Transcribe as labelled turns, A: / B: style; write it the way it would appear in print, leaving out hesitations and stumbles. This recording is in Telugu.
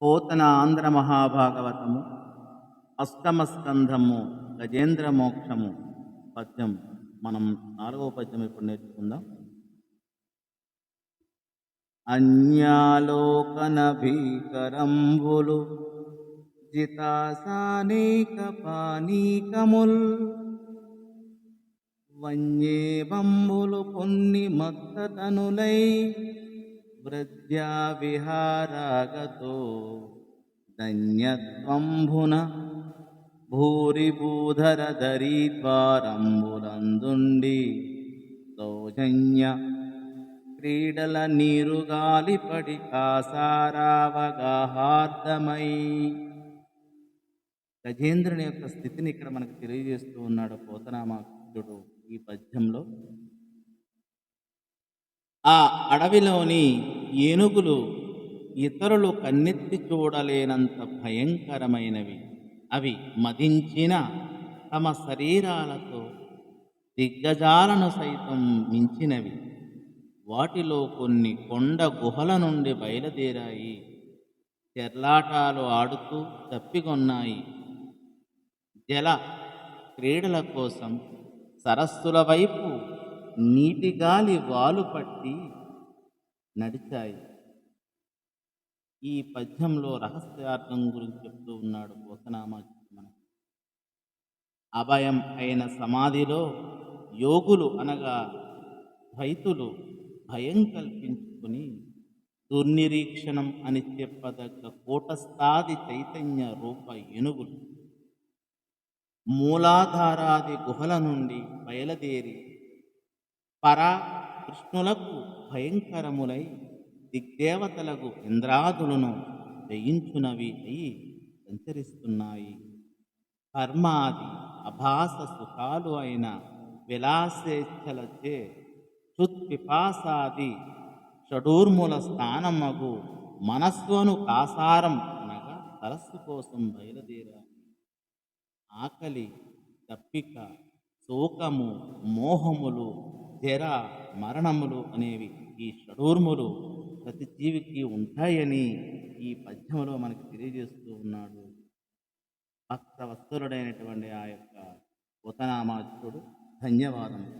A: పోతన ఆంధ్ర మహాభాగవతము అష్టమ స్కంధము గజేంద్ర మోక్షము పద్యం. మనం 4వ పద్యం ఇప్పుడు నేర్చుకుందాం. అన్యాలోకన భీకరంబులు జితాసానేక పానీకముల్ వన్యే బంబులు పొన్ని మత్తతనులై వృద్ధ్యా విహారాగతో ధన్యత్వంభున భూరి భూధర ధరీద్వారంబులందుండి సౌజన్య క్రీడల నీరుగాలిపడి కాసారావగాహార్థమై. గజేంద్రుని యొక్క స్థితిని ఇక్కడ మనకు తెలియజేస్తూ ఉన్నాడు పోతనామాత్యుడు ఈ పద్యంలో. ఆ అడవిలోని ఏనుగులు ఇతరులు కన్నెత్తి చూడలేనంత భయంకరమైనవి. అవి మదించిన తమ శరీరాలతో దిగ్గజాలను సైతం మించినవి. వాటిలో కొన్ని కొండ గుహల నుండి బయలుదేరాయి. చెర్లాటాలు ఆడుతూ తప్పికొన్నాయి. జల క్రీడల కోసం సరస్సుల వైపు నీటిగాలి వాలు పట్టి నడిచాయి. ఈ పద్యంలో రహస్యార్థం గురించి చెప్తూ ఉన్నాడు పోతనామాత్యుడు. అభయం అయిన సమాధిలో యోగులు అనగా ద్వైతులు భయం కల్పించుకుని దుర్నిరీక్షణం అని చెప్పదగ్గ కూటస్థాది చైతన్య రూప ఏనుగులు మూలాధారాది గుహల నుండి బయలుదేరి పరా కృష్ణులకు భయంకరములై దిగ్దేవతలకు ఇంద్రాదులను జయించునవి అయి సంచరిస్తున్నాయి. కర్మాది అభాస సుఖాలు అయిన విలాసేచ్ఛలచే క్షుత్పిపాసాది షడూర్ముల స్థానమగు మనస్సును కాసారం అనగా సరస్సు కోసం బయలుదేరాయి. ఆకలి, దప్పిక, శోకము, మోహములు, జర, మరణములు అనేవి ఈ షడూర్ములు ప్రతి జీవికి ఉంటాయని ఈ పద్యంలో మనకు తెలియజేస్తూ ఉన్నాడు భక్తవత్సలుడైనటువంటి ఆ యొక్క పోతనామాత్యుడు. ధన్యవాదములు.